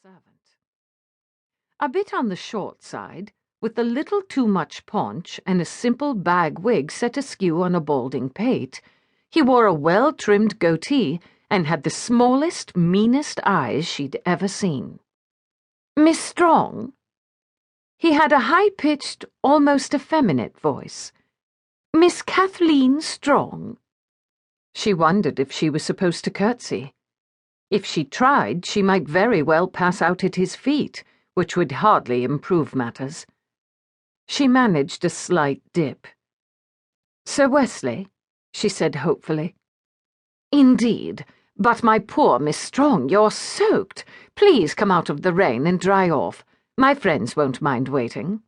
servant. A bit on the short side, with a little too much paunch and a simple bag wig set askew on a balding pate, he wore a well-trimmed goatee and had the smallest, meanest eyes she'd ever seen. "Miss Strong?" He had a high-pitched, almost effeminate voice. "Miss Kathleen Strong?" She wondered if she was supposed to curtsy. If she tried, she might very well pass out at his feet, which would hardly improve matters. She managed a slight dip. "Sir Wesley?" she said hopefully. "Indeed, but my poor Miss Strong, you're soaked. Please come out of the rain and dry off. My friends won't mind waiting."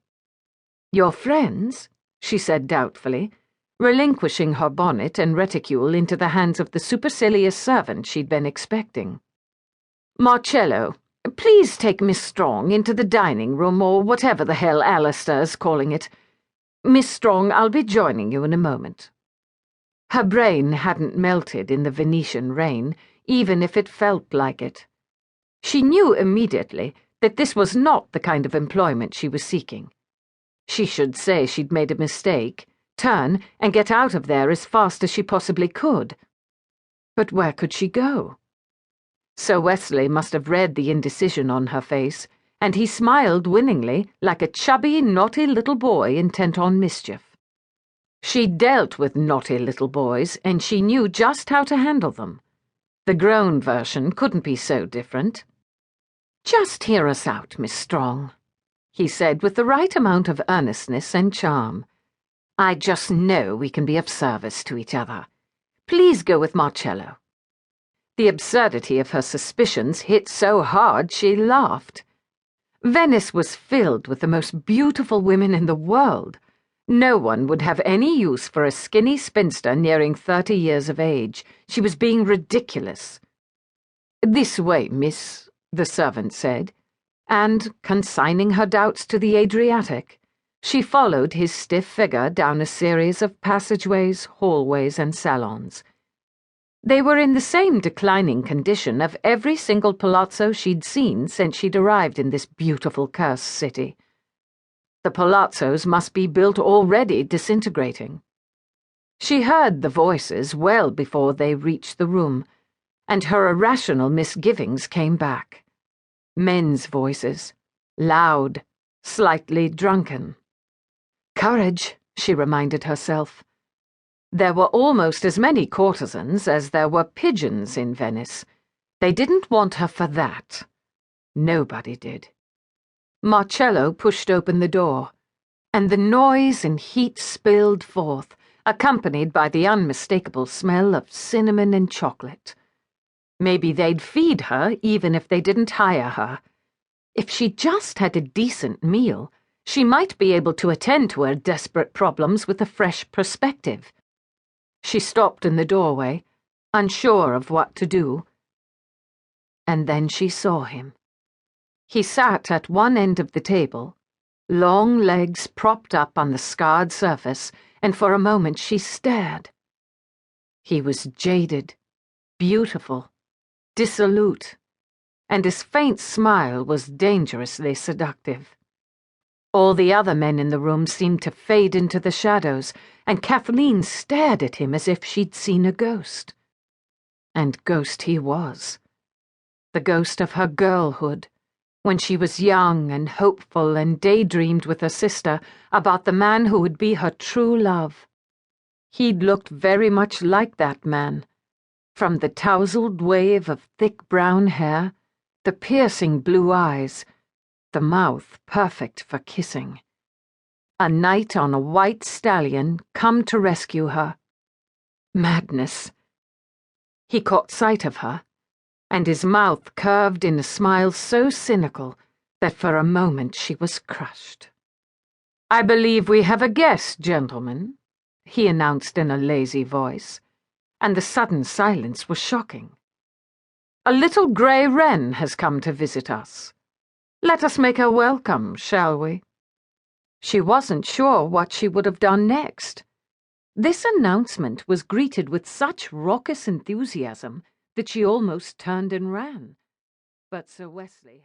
"Your friends?" she said doubtfully, relinquishing her bonnet and reticule into the hands of the supercilious servant she'd been expecting. "Marcello, please take Miss Strong into the dining room, or whatever the hell Alistair's calling it. Miss Strong, I'll be joining you in a moment." Her brain hadn't melted in the Venetian rain, even if it felt like it. She knew immediately that this was not the kind of employment she was seeking. She should say she'd made a mistake, turn, and get out of there as fast as she possibly could. But where could she go? Sir Wesley must have read the indecision on her face, and he smiled winningly, like a chubby, naughty little boy intent on mischief. She dealt with naughty little boys, and she knew just how to handle them. The grown version couldn't be so different. "Just hear us out, Miss Strong," he said with the right amount of earnestness and charm. "I just know we can be of service to each other. Please go with Marcello." The absurdity of her suspicions hit so hard she laughed. Venice was filled with the most beautiful women in the world. No one would have any use for a skinny spinster nearing 30 years of age. She was being ridiculous. "This way, miss," the servant said, and, consigning her doubts to the Adriatic, she followed his stiff figure down a series of passageways, hallways, and salons. They were in the same declining condition of every single palazzo she'd seen since she'd arrived in this beautiful cursed city. The palazzos must be built already disintegrating. She heard the voices well before they reached the room, and her irrational misgivings came back. Men's voices, loud, slightly drunken. Courage, she reminded herself. There were almost as many courtesans as there were pigeons in Venice. They didn't want her for that. Nobody did. Marcello pushed open the door, and the noise and heat spilled forth, accompanied by the unmistakable smell of cinnamon and chocolate. Maybe they'd feed her even if they didn't hire her. If she just had a decent meal, she might be able to attend to her desperate problems with a fresh perspective. She stopped in the doorway, unsure of what to do. And then she saw him. He sat at one end of the table, long legs propped up on the scarred surface, and for a moment she stared. He was jaded, beautiful, dissolute, and his faint smile was dangerously seductive. All the other men in the room seemed to fade into the shadows, and Kathleen stared at him as if she'd seen a ghost. And ghost he was. The ghost of her girlhood, when she was young and hopeful and daydreamed with her sister about the man who would be her true love. He'd looked very much like that man, from the tousled wave of thick brown hair, the piercing blue eyes, the mouth perfect for kissing. A knight on a white stallion come to rescue her. Madness. He caught sight of her, and his mouth curved in a smile so cynical that for a moment she was crushed. "I believe we have a guest, gentlemen," he announced in a lazy voice, and the sudden silence was shocking. "A little grey wren has come to visit us. Let us make her welcome, shall we?" She wasn't sure what she would have done next. This announcement was greeted with such raucous enthusiasm that she almost turned and ran. But Sir Wesley